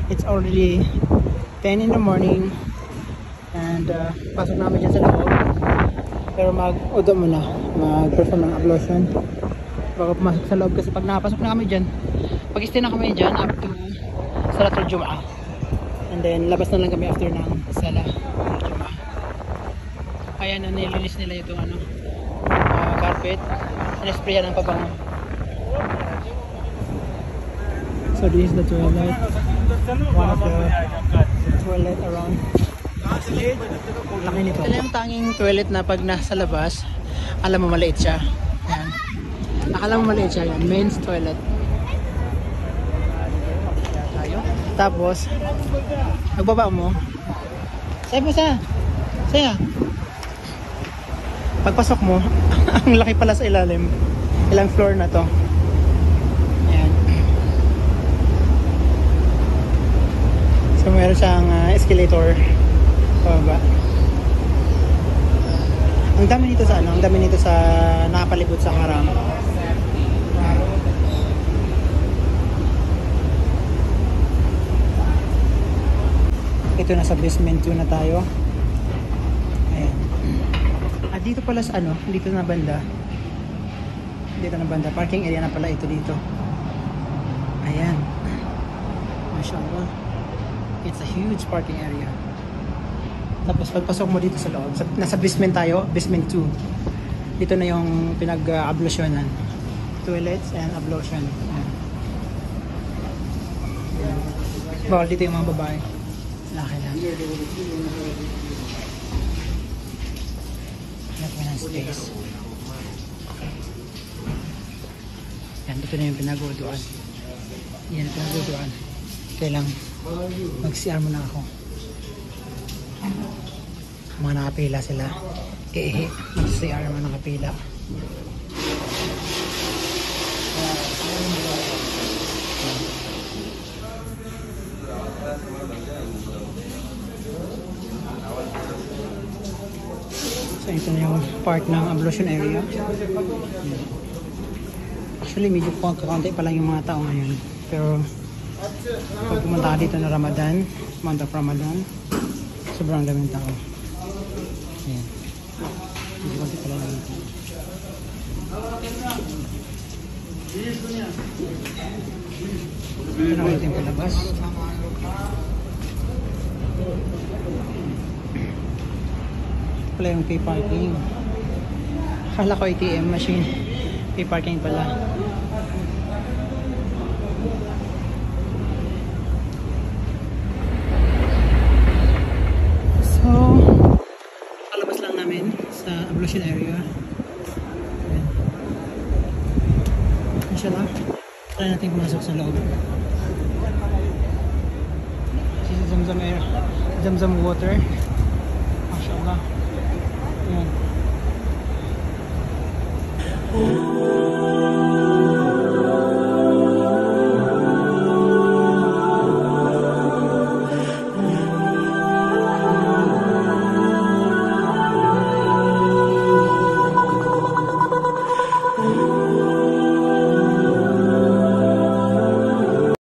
It's already 10 in the morning and pasok namin dyan sa loob, pero mag-udo muna, mag-perform ng ablution bago pumasok sa loob, kasi pag nakapasok na kami dyan, pag-stay na kami dyan up to Salatul Jum'ah, and then labas na lang kami after ng Salah Jum'ah. Ayan, nilinis nila itong carpet, sinesprayan ng pabango. So this is the toilet, one of the toilet around. Laki nito. Ito yung tanging toilet na pag nasa labas, alam mo maliit siya. Ayan. Akala mo maliit siya, yan. Men's toilet. Tapos, nagbaba mo. Saya po sa. Saya. Pagpasok mo, ang laki pala sa ilalim. Ilang floor na to. Ayan. So meron siyang escalator pababa. Ang dami nito sa ang dami nito sa nakapalibot sa haram. Ito, nasa basement 2 na tayo. Ayan. At dito pala sa dito na banda. Dito na banda, parking area na pala ito dito. Ayan. Mashallah. It's a huge parking area. Tapos pagpasok mo dito sa loob, nasa basement tayo, basement 2. Dito na yung pinag-ablusyonan. Toilets and ablution. Ayan. Bawal dito yung mga babae. Laki lang. Hanap mo ng space. Yan, dito na yung pinag-uduan. Yan ang pinag-uduan. Kaya lang, mag-CR muna ako. Mga nakapila sila. Mag-CR naman nakapila. So ito na yung part ng ablution area. Actually medyo kakaunti pa lang yung mga tao ngayon, pero pag pumunta ka dito na Ramadan, month of Ramadan, sobrang daming tao. Ayan, medyo kaunti pa lang yung tao. Ito na ulit yung palabas. Pala yung pay parking. Akala ko ATM machine. Pay parking pala. So, kalabas lang namin sa ablution area. Ayan. Inshallah, try natin pumasok sa loob. This is Zamzam air, Zamzam water.